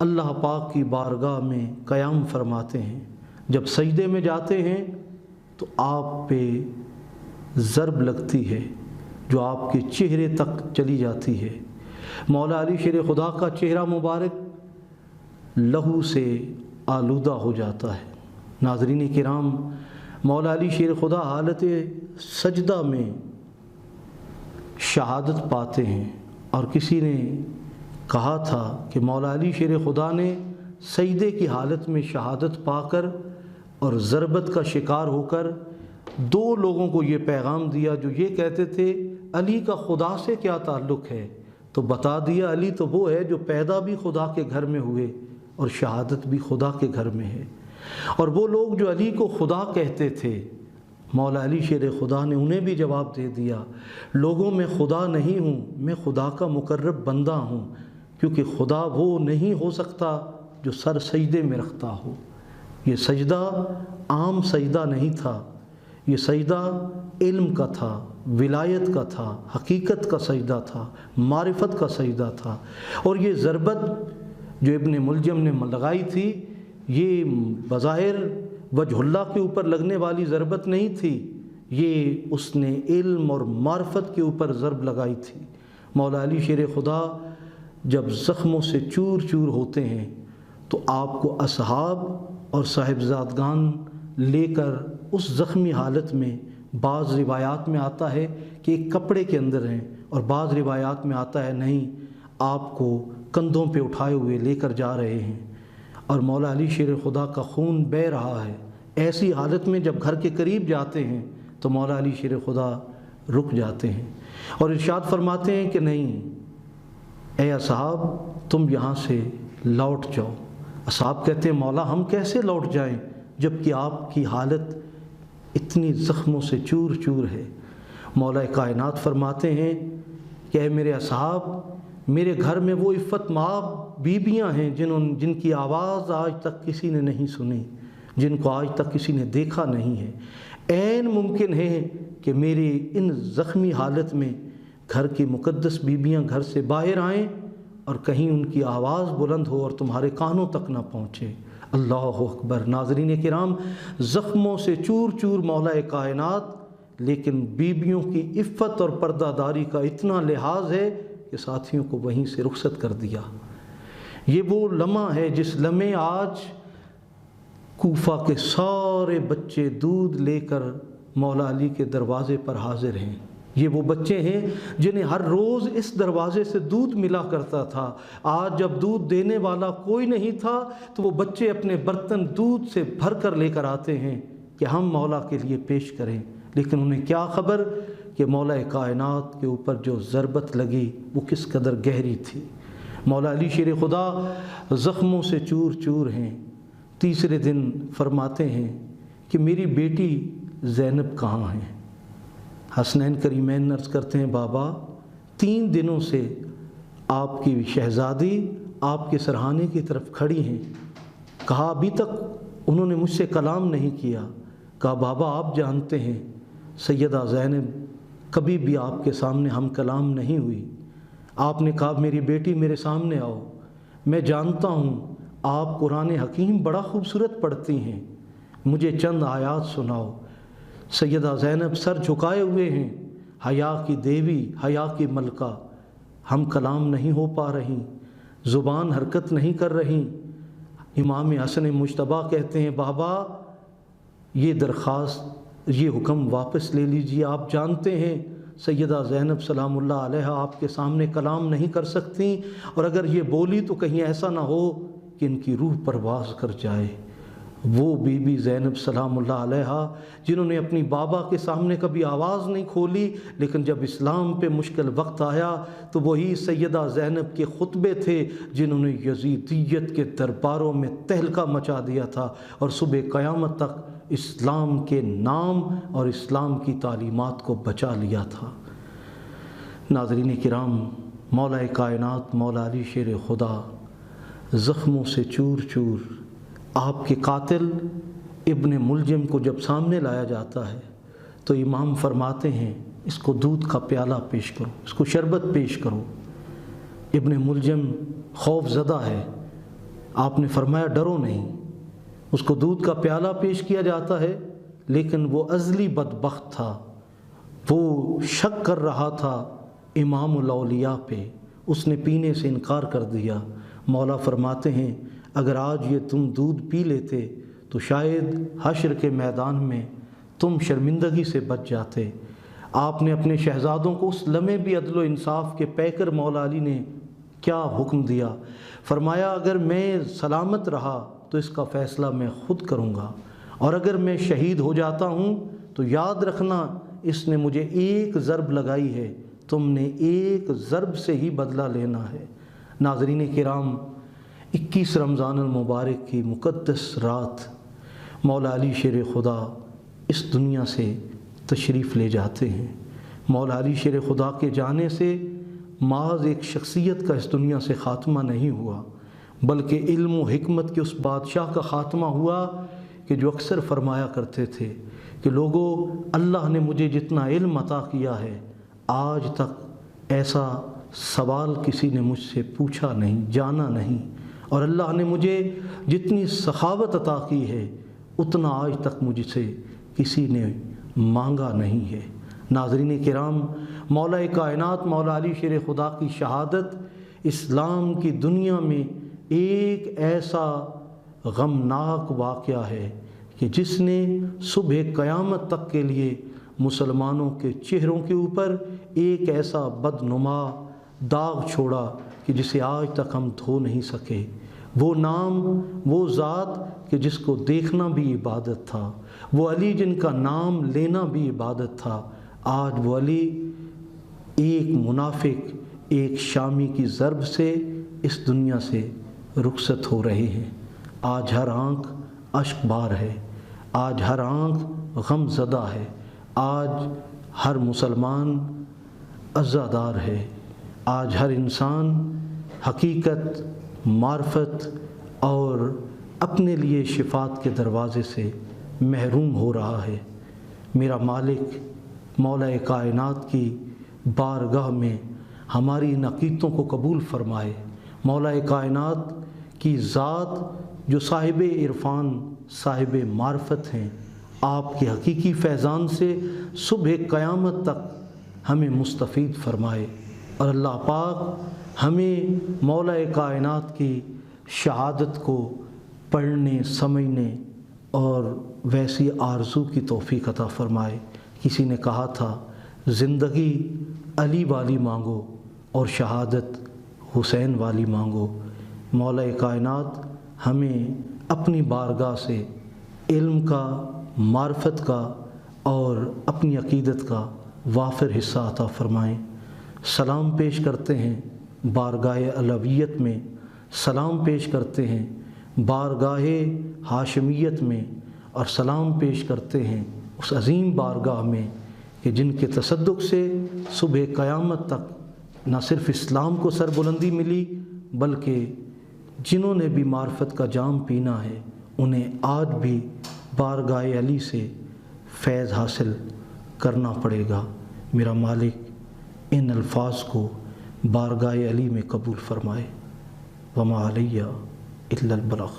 اللہ پاک کی بارگاہ میں قیام فرماتے ہیں، جب سجدے میں جاتے ہیں تو آپ پہ ضرب لگتی ہے جو آپ کے چہرے تک چلی جاتی ہے۔ مولا علی شیر خدا کا چہرہ مبارک لہو سے آلودہ ہو جاتا ہے۔ ناظرین کرام، مولا علی شیر خدا حالت سجدہ میں شہادت پاتے ہیں، اور کسی نے کہا تھا کہ مولا علی شیر خدا نے سجدے کی حالت میں شہادت پا کر اور ضربت کا شکار ہو کر دو لوگوں کو یہ پیغام دیا جو یہ کہتے تھے علی کا خدا سے کیا تعلق ہے، تو بتا دیا علی تو وہ ہے جو پیدا بھی خدا کے گھر میں ہوئے اور شہادت بھی خدا کے گھر میں ہے۔ اور وہ لوگ جو علی کو خدا کہتے تھے، مولا علی شیر خدا نے انہیں بھی جواب دے دیا، لوگوں میں خدا نہیں ہوں، میں خدا کا مقرب بندہ ہوں، کیونکہ خدا وہ نہیں ہو سکتا جو سر سجدے میں رکھتا ہو۔ یہ سجدہ عام سجدہ نہیں تھا، یہ سجدہ علم کا تھا، ولایت کا تھا، حقیقت کا سجدہ تھا، معرفت کا سجدہ تھا۔ اور یہ ضربت جو ابن ملجم نے لگائی تھی، یہ بظاہر وجہ اللہ کے اوپر لگنے والی ضربت نہیں تھی، یہ اس نے علم اور معرفت کے اوپر ضرب لگائی تھی۔ مولا علی شیر خدا جب زخموں سے چور چور ہوتے ہیں تو آپ کو اصحاب اور صاحبزادگان لے کر اس زخمی حالت میں، بعض روایات میں آتا ہے کہ ایک کپڑے کے اندر ہیں، اور بعض روایات میں آتا ہے نہیں، آپ کو کندھوں پہ اٹھائے ہوئے لے کر جا رہے ہیں، اور مولا علی شیر خدا کا خون بہہ رہا ہے۔ ایسی حالت میں جب گھر کے قریب جاتے ہیں تو مولا علی شیر خدا رک جاتے ہیں اور ارشاد فرماتے ہیں کہ نہیں اے اصحاب، تم یہاں سے لوٹ جاؤ۔ اصحاب کہتے ہیں مولا ہم کیسے لوٹ جائیں جب کہ آپ کی حالت اتنی زخموں سے چور چور ہے۔ مولا کائنات فرماتے ہیں کہ اے میرے اصحاب، میرے گھر میں وہ عفت مآب بیبیاں ہیں جن کی آواز آج تک کسی نے نہیں سنی، جن کو آج تک کسی نے دیکھا نہیں ہے۔ عین ممکن ہے کہ میری ان زخمی حالت میں گھر کی مقدس بیبیاں گھر سے باہر آئیں اور کہیں ان کی آواز بلند ہو اور تمہارے کانوں تک نہ پہنچے۔ اللہ اکبر۔ ناظرین کرام، زخموں سے چور چور مولا کائنات، لیکن بیبیوں کی عفت اور پردہ داری کا اتنا لحاظ ہے کہ ساتھیوں کو وہیں سے رخصت کر دیا۔ یہ وہ لمحہ ہے جس لمحے آج کوفہ کے سارے بچے دودھ لے کر مولا علی کے دروازے پر حاضر ہیں۔ یہ وہ بچے ہیں جنہیں ہر روز اس دروازے سے دودھ ملا کرتا تھا۔ آج جب دودھ دینے والا کوئی نہیں تھا تو وہ بچے اپنے برتن دودھ سے بھر کر لے کر آتے ہیں کہ ہم مولا کے لیے پیش کریں، لیکن انہیں کیا خبر کہ مولا کائنات کے اوپر جو ضربت لگی وہ کس قدر گہری تھی۔ مولا علی شیر خدا زخموں سے چور چور ہیں۔ تیسرے دن فرماتے ہیں کہ میری بیٹی زینب کہاں ہے؟ حسنین کریمین عرض کرتے ہیں بابا 3 دنوں سے آپ کی شہزادی آپ کے سرہانے کی طرف کھڑی ہیں۔ کہا ابھی تک انہوں نے مجھ سے کلام نہیں کیا۔ کہا بابا آپ جانتے ہیں سیدہ زینب کبھی بھی آپ کے سامنے ہم کلام نہیں ہوئی۔ آپ نے کہا میری بیٹی میرے سامنے آؤ، میں جانتا ہوں آپ قرآن حکیم بڑا خوبصورت پڑھتی ہیں، مجھے چند آیات سناؤ۔ سیدہ زینب سر جھکائے ہوئے ہیں، حیا کی دیوی، حیا کی ملکہ، ہم کلام نہیں ہو پا رہی، زبان حرکت نہیں کر رہی۔ امام حسن مجتبیٰ کہتے ہیں بابا یہ درخواست، یہ حکم واپس لے لیجیے، آپ جانتے ہیں سیدہ زینب سلام اللہ علیہا آپ کے سامنے کلام نہیں کر سکتی، اور اگر یہ بولی تو کہیں ایسا نہ ہو کہ ان کی روح پرواز کر جائے۔ وہ بی بی زینب سلام اللہ علیہا جنہوں نے اپنی بابا کے سامنے کبھی آواز نہیں کھولی، لیکن جب اسلام پہ مشکل وقت آیا تو وہی سیدہ زینب کے خطبے تھے جنہوں نے یزیدیت کے درباروں میں تہلکہ مچا دیا تھا اور صبح قیامت تک اسلام کے نام اور اسلام کی تعلیمات کو بچا لیا تھا۔ ناظرین کرام، مولا کائنات مولا علی شیر خدا زخموں سے چور چور، آپ کے قاتل ابن ملجم کو جب سامنے لایا جاتا ہے تو امام فرماتے ہیں اس کو دودھ کا پیالہ پیش کرو، اس کو شربت پیش کرو۔ ابن ملجم خوف زدہ ہے، آپ نے فرمایا ڈرو نہیں۔ اس کو دودھ کا پیالہ پیش کیا جاتا ہے، لیکن وہ ازلی بدبخت تھا، وہ شک کر رہا تھا امام الاولیاء پہ، اس نے پینے سے انکار کر دیا۔ مولا فرماتے ہیں اگر آج یہ تم دودھ پی لیتے تو شاید حشر کے میدان میں تم شرمندگی سے بچ جاتے۔ آپ نے اپنے شہزادوں کو اس لمحے بھی عدل و انصاف کے پیکر مولا علی نے کیا حکم دیا، فرمایا اگر میں سلامت رہا تو اس کا فیصلہ میں خود کروں گا، اور اگر میں شہید ہو جاتا ہوں تو یاد رکھنا اس نے مجھے ایک ضرب لگائی ہے، تم نے ایک ضرب سے ہی بدلہ لینا ہے۔ ناظرین کرام، 21 رمضان المبارک کی مقدس رات مولا علی شیر خدا اس دنیا سے تشریف لے جاتے ہیں۔ مولا علی شیر خدا کے جانے سے محض ایک شخصیت کا اس دنیا سے خاتمہ نہیں ہوا، بلکہ علم و حکمت کے اس بادشاہ کا خاتمہ ہوا کہ جو اکثر فرمایا کرتے تھے کہ لوگو، اللہ نے مجھے جتنا علم عطا کیا ہے آج تک ایسا سوال کسی نے مجھ سے پوچھا نہیں، جانا نہیں، اور اللہ نے مجھے جتنی سخاوت عطا کی ہے اتنا آج تک مجھ سے کسی نے مانگا نہیں ہے۔ ناظرین کرام، مولا کائنات مولا علی شیر خدا کی شہادت اسلام کی دنیا میں ایک ایسا غمناک واقعہ ہے کہ جس نے صبح قیامت تک کے لیے مسلمانوں کے چہروں کے اوپر ایک ایسا بدنما داغ چھوڑا کہ جسے آج تک ہم دھو نہیں سکے۔ وہ نام، وہ ذات کہ جس کو دیکھنا بھی عبادت تھا، وہ علی جن کا نام لینا بھی عبادت تھا، آج وہ علی ایک منافق، ایک شامی کی ضرب سے اس دنیا سے رخصت ہو رہے ہیں۔ آج ہر آنکھ اشک بار ہے، آج ہر آنکھ غم زدہ ہے، آج ہر مسلمان عزادار ہے، آج ہر انسان حقیقت، معرفت اور اپنے لیے شفاعت کے دروازے سے محروم ہو رہا ہے۔ میرا مالک مولا کائنات کی بارگاہ میں ہماری ان عقیدتوں کو قبول فرمائے۔ مولا کائنات کی ذات جو صاحب عرفان، صاحب معرفت ہیں، آپ کے حقیقی فیضان سے صبح قیامت تک ہمیں مستفید فرمائے، اور اللہ پاک ہمیں مولا کائنات کی شہادت کو پڑھنے، سمجھنے اور ویسی آرزو کی توفیق عطا فرمائے۔ کسی نے کہا تھا زندگی علی والی مانگو اور شہادت حسین والی مانگو۔ مولا کائنات ہمیں اپنی بارگاہ سے علم کا، معرفت کا اور اپنی عقیدت کا وافر حصہ عطا فرمائیں۔ سلام پیش کرتے ہیں بارگاہ علویت میں، سلام پیش کرتے ہیں بارگاہ ہاشمیت میں، اور سلام پیش کرتے ہیں اس عظیم بارگاہ میں کہ جن کے تصدق سے صبح قیامت تک نہ صرف اسلام کو سربلندی ملی، بلکہ جنہوں نے بھی معرفت کا جام پینا ہے انہیں آج بھی بارگاہ علی سے فیض حاصل کرنا پڑے گا۔ میرا مالک ان الفاظ کو بارگاہ علی میں قبول فرمائے۔ وما علیہ الا البلاغ۔